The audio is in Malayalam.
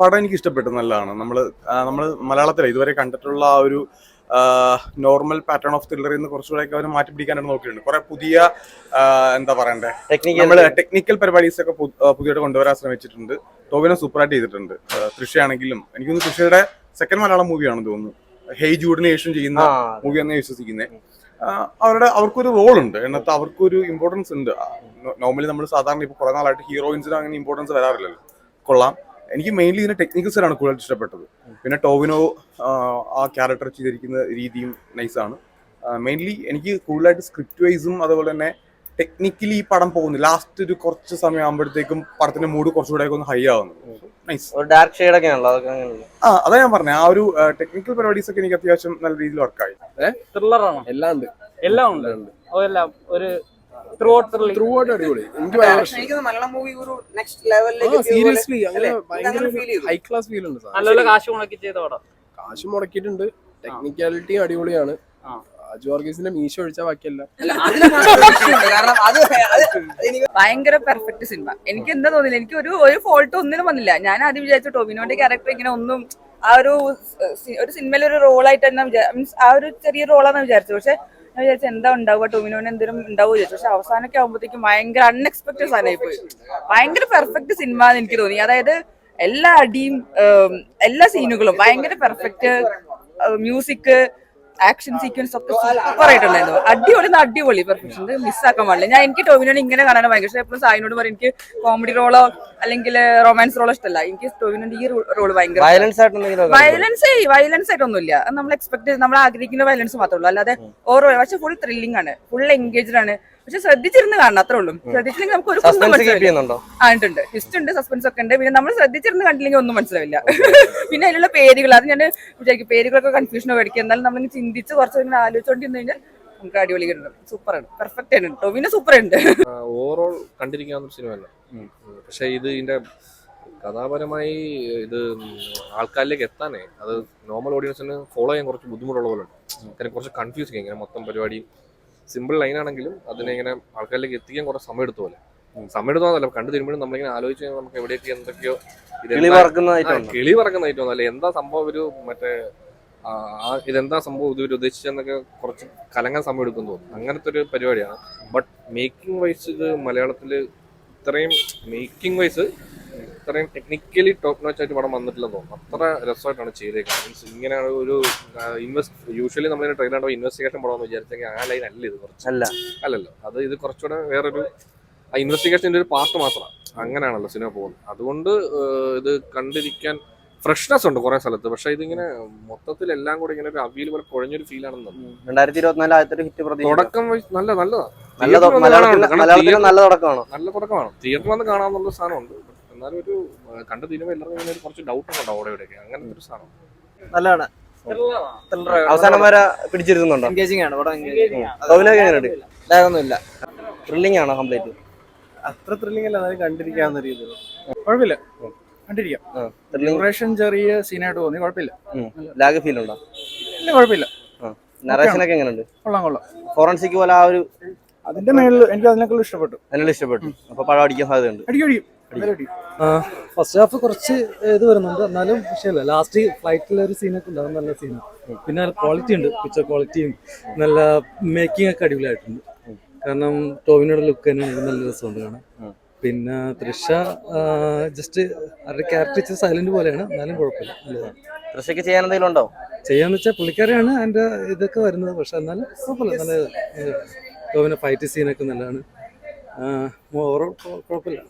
പടം എനിക്ക് ഇഷ്ടപ്പെട്ടു, നല്ലതാണ്. നമ്മൾ മലയാളത്തിൽ ഇതുവരെ കണ്ടിട്ടുള്ള ആ ഒരു നോർമൽ പാറ്റേൺ ഓഫ് ത്രില്ലറിൽ നിന്ന് കുറച്ചുകൂടെയൊക്കെ അവർ മാറ്റി പിടിക്കാനായിട്ട് നോക്കിയിട്ടുണ്ട്. കുറെ പുതിയ എന്താ പറയണ്ടേ, നമ്മൾ ടെക്നിക്കൽ പരിപാടീസ് ഒക്കെ പുതിയതായിട്ട് കൊണ്ടുവരാൻ ശ്രമിച്ചിട്ടുണ്ട്. ടോവിനോ സൂപ്പറായിട്ട് ചെയ്തിട്ടുണ്ട്. തൃശ്ശയാണെങ്കിലും എനിക്കൊന്ന് തൃശ്ശയുടെ സെക്കൻഡ് മലയാളം മൂവിയാണെന്ന് തോന്നുന്നു. ഹേയ് ജൂഡിന് ശേഷം ചെയ്യുന്ന മൂവി എന്ന് വിശ്വസിക്കുന്നത്. അവർക്കൊരു റോൾ ഉണ്ട്, എന്നിട്ട് അവർക്കൊരു ഇമ്പോർട്ടൻസ് ഉണ്ട്. നോർമലി നമ്മൾ സാധാരണ ഇപ്പോൾ കുറെ നാളായിട്ട് ഹീറോയിൻസിന് അങ്ങനെ ഇമ്പോർട്ടൻസ് വരാറില്ലല്ലോ. കൊള്ളാം. എനിക്ക് മെയിൻലി ഇതിന്റെ ടെക്നിക്കൽസാണ് കൂടുതൽ ഇഷ്ടപ്പെട്ടത്. പിന്നെ ടോവിനോ ആ ക്യാരക്ടർ ചെയ്തിരിക്കുന്ന രീതിയും നൈസാണ്. മെയിൻലി എനിക്ക് കൂടുതലായിട്ട് സ്ക്രിപ്റ്റ് വൈസും അതുപോലെ തന്നെ ടെക്നിക്കലി ഈ പടം പോകുന്നു. ലാസ്റ്റ് ഒരു കുറച്ച് സമയം ആകുമ്പോഴത്തേക്കും പടത്തിന്റെ മൂഡ് കുറച്ചുകൂടെ ഒന്ന് ഹൈ ആവുന്നു. നൈസ്. ഡാർക്ക് ഷെയ്ഡ് ഒക്കെ ആണല്ലോ. അതാ ഞാൻ പറഞ്ഞത്, ആ ഒരു ടെക്നിക്കൽ പരിപാടീസ് ഒക്കെ എനിക്ക് അത്യാവശ്യം നല്ല രീതിയിൽ വർക്കായി. ത്രില്ലറാണോ? എല്ലാം ഉണ്ട്. എല്ലാം ഉണ്ട്. ഒരു ത്രൂ ഔട്ട് അടിപൊളി. എനിക്ക് മലയാളം മൂവി ഒരു നെക്സ്റ്റ് ലെവലിലേക്ക് സീരിയസ്ലി ഹൈ ക്ലാസ് ഫീൽ ഉണ്ട്. നല്ല കാശ് മുടക്കി ചെയ്ത പടം. കാശ് മുടക്കിയിട്ടുണ്ട്. ടെക്നിക്കാലിറ്റി അടിപൊളിയാണ്. അജു വർഗീസിന്റെ മീശ ഒഴിച്ചാൽ ബാക്കിയല്ല. ഭയങ്കര പെർഫെക്റ്റ് സിനിമ. എനിക്ക് എന്താ തോന്നില്ല, എനിക്ക് ഒരു ഫോൾട്ട് ഒന്നിനും വന്നില്ല. ഞാൻ ആദ്യം വിചാരിച്ചു ടോവിനോന്റെ ക്യാരക്ടർ ഇങ്ങനെ ഒന്നും ആ ഒരു സിനിമയിൽ ഒരു റോളായിട്ട് തന്നെ മീൻസ് ആ ഒരു ചെറിയ റോളാന്ന് വിചാരിച്ചു. പക്ഷെ ഞാൻ വിചാരിച്ചു എന്താ ഉണ്ടാവുക, ടോവിനോന് എന്തെങ്കിലും ഉണ്ടാവുക വിചാരിച്ചു. പക്ഷെ അവസാനമൊക്കെ ആകുമ്പോഴത്തേക്കും ഭയങ്കര അൺഎക്സ്പെക്ടഡ് സാധനമായി പോയി. ഭയങ്കര പെർഫെക്റ്റ് സിനിമ എന്ന് എനിക്ക് തോന്നി. അതായത് എല്ലാ അടിയും എല്ലാ സീനുകളും ഭയങ്കര പെർഫെക്റ്റ്, മ്യൂസിക്, ആക്ഷൻ സീക്വൻസ് ഒക്കെ സൂപ്പർ ആയിട്ടുണ്ടായിരുന്നു. അടിപൊളി പെർഫെക്ഷൻ. മിസ്സാക്കാൻ പാടില്ല. എനിക്ക് ടോവിനോനെ ഇങ്ങനെ കാണാൻ ഭയങ്കര എപ്പോഴും സായിനോട് പറയും എനിക്ക് കോമഡി റോളോ അല്ലെങ്കിൽ റൊമാൻസ് റോളോ ഇഷ്ടമല്ല. എനിക്ക് ടോവിനോന്റെ ഈ റോള് ഭയങ്കര വയലൻസ് ആയിട്ടൊന്നുമില്ല. നമ്മൾ നമ്മൾ ആഗ്രഹിക്കുന്ന വയലൻസ് മാത്രമേ ഉള്ളൂ, അല്ലാതെ ഓരോ പക്ഷെ ഫുൾ ത്രില്ലിംഗ് ആണ്, ഫുൾ എൻഗേജ്ഡ് ആണ്. പക്ഷെ ശ്രദ്ധിച്ചിരുന്ന് കാണണം, അത്രേ ഉള്ളൂ. ശ്രദ്ധിച്ചില്ലെങ്കിൽ നമുക്ക് ഒരു ഉണ്ട്, ഹിസ്റ്റ് ഉണ്ട്, സസ്പെൻസ് ഒക്കെ ഉണ്ട്. പിന്നെ നമ്മൾ ശ്രദ്ധിച്ചിരുന്ന് കണ്ടില്ലെങ്കിൽ ഒന്നും മനസ്സിലാവില്ല. പിന്നെ അതിലുള്ള പേരുകൾ, അത് ഞാൻ വിചാരിക്കും പേരുകളൊക്കെ കൺഫ്യൂഷൻ മേടിക്കും. എന്നാലും നമ്മളിങ്ങനെ ചിന്തിച്ച് കുറച്ച് ഇങ്ങനെ ആലോചിച്ചോണ്ടിരുന്നു കഴിഞ്ഞാൽ നമുക്ക് അടിപൊളി കിട്ടും. സൂപ്പറാണ്, പെർഫെക്റ്റ് ആണ്. ടോവിനോ സൂപ്പർ ഉണ്ട്. ഓവറോൾ കണ്ടിരിക്കാവുന്ന സിനിമയല്ല. പക്ഷെ ഇതിന്റെ കഥാപരമായി ഇത് ആൾക്കാരിലേക്ക് എത്താനേ അത് നോർമൽ ഓഡിയൻസിന് ഫോളോ ചെയ്യാൻ കുറച്ച് ബുദ്ധിമുട്ടുള്ള പോലെ ഉണ്ട്. കാര്യം കുറച്ച് കൺഫ്യൂസിങ്. ഇങ്ങനെ മൊത്തം പരിപാടി സിമ്പിൾ ലൈനാണെങ്കിലും അതിനെ ഇങ്ങനെ ആൾക്കാരിലേക്ക് എത്തിക്കാൻ കുറച്ച് സമയം എടുത്ത പോലെ. സമയം എടുത്തോന്നല്ല, കണ്ടു തരുമ്പോഴും നമ്മളിങ്ങനെ ആലോചിച്ച് നമുക്ക് എവിടെയൊക്കെ എന്തൊക്കെയോ കിളി പറക്കുന്നതായിട്ടോ അല്ലെ എന്താ സംഭവം, ഒരു മറ്റേ ഇതെന്താ സംഭവം ഇതുവരെ ഉദ്ദേശിച്ചെന്നൊക്കെ കുറച്ച് കലങ്ങാൻ സമയം എടുക്കും തോന്നുന്നു. അങ്ങനത്തെ ഒരു പരിപാടിയാണ്. ബട്ട് മേക്കിംഗ് വൈസ് ഇത് മലയാളത്തിൽ ഇത്രയും ടെക്നിക്കലി ടോപ്പ് നോച്ച് ആയിട്ട് പടം വന്നിട്ടില്ലെന്ന് തോന്നുന്നു. അത്ര രസമായിട്ടാണ് ചെയ്തേക്കുന്നത്. മീൻസ് ഇങ്ങനെയാണ് ഒരു യൂഷ്വലി നമ്മളിങ്ങനെ ട്രെയിലർ ഇൻവെസ്റ്റിഗേഷൻ പടം എന്ന് വിചാരിച്ചെങ്കിൽ ആ ലൈൻ അല്ല ഇത്. കുറച്ച് അല്ലല്ലോ, ഇത് കുറച്ചുകൂടെ വേറൊരു ഇൻവെസ്റ്റിഗേഷൻ്റെ ഒരു പാർട്ട് മാത്രമാണ്. അങ്ങനെയാണല്ലോ സിനിമ പോകുന്നത്. അതുകൊണ്ട് ഇത് കണ്ടിരിക്കാൻ ഫ്രഷ്നെസ് ഉണ്ട് കുറെ സ്ഥലത്ത്. പക്ഷെ ഇതിങ്ങനെ മൊത്തത്തിൽ എല്ലാം കൂടെ ഇങ്ങനെ ഒരു അവിയൽ പോലെ കുഴഞ്ഞൊരു ഫീൽ ആണെന്ന് തോന്നുന്നു. 2024 തുടക്കം നല്ലതാണ്. നല്ല തുടക്കമാണ്. തിയേറ്ററിൽ വന്ന് കാണാമെന്നുള്ള സാധനമുണ്ട്. എന്നാലും ഒരു കണ്ടു തീരുമ്പോൾ എല്ലാവർക്കും കുറച്ച് ഡൗട്ട് ഉണ്ടാവും അവിടെ ഇവിടെയൊക്കെ. അങ്ങനത്തെ ഒരു സാധനം നല്ലതാണ്. അവസാനം വരെ പിടിച്ചിരുന്നുണ്ടോ? എൻഗേജിംഗ് ആണ് പടം. ഒന്നുമില്ല. ത്രില്ലിംഗ് ആണോ കംപ്ലീറ്റ്? അത്ര ത്രില്ലിംഗ് അല്ല, എന്നാലും കണ്ടിരിക്കാവുന്ന രീതിയിൽ കുഴപ്പമില്ല. കണ്ടിരിക്കാം. ഡ്യൂറേഷൻ ചെറിയ സീനായിട്ട് തോന്നി, കുഴപ്പമില്ല. ലാഗ് ഫീൽ ഉണ്ടോ? ഇല്ല, കുഴപ്പമില്ല. നറേഷനൊക്കെ എങ്ങനെയുണ്ട്? കൊള്ളാം. ഫോറൻസിക് പോലെ ആ ഒരു അതിന്റെ മേളിൽ എനിക്ക് അതിനേക്കാൾ ഇഷ്ടപ്പെട്ടു. അപ്പൊ പടം അടിക്കാൻ സാധ്യതയുണ്ട്. ഫസ്റ്റ് ഹാഫ് കുറച്ച് ഇത് വരുന്നുണ്ട്, എന്നാലും വിഷയമല്ല. ലാസ്റ്റ് ഫ്ലൈറ്റിലെ ഒരു സീനൊക്കെ ഉണ്ടാവും, നല്ല സീനാണ്. പിന്നെ ക്വാളിറ്റി ഉണ്ട്, പിക്ചർ ക്വാളിറ്റിയും നല്ല മേക്കിംഗ് ഒക്കെ അടിപൊളിയായിട്ടുണ്ട്. കാരണം ടോവിനോയുടെ ലുക്ക് തന്നെ നല്ല രസമുണ്ട് കാണാൻ. പിന്നെ തൃഷ ജസ്റ്റ് അവരുടെ ക്യാരക്ടർ സൈലന്റ് പോലെയാണ്, എന്നാലും കുഴപ്പമില്ല, നല്ലതാണ്. തൃഷയ്ക്ക് ചെയ്യാൻ എന്തെങ്കിലും ഉണ്ടോ? ചെയ്യാന്ന് വെച്ചാൽ പുള്ളിക്കാരെയാണ് അതിന്റെ ഇതൊക്കെ വരുന്നത്. പക്ഷെ എന്നാലും കുഴപ്പമില്ല, നല്ല ടോവിനോ ഫൈറ്റ് സീനൊക്കെ നല്ലതാണ്. ഓവറോൾ കുഴപ്പമില്ല.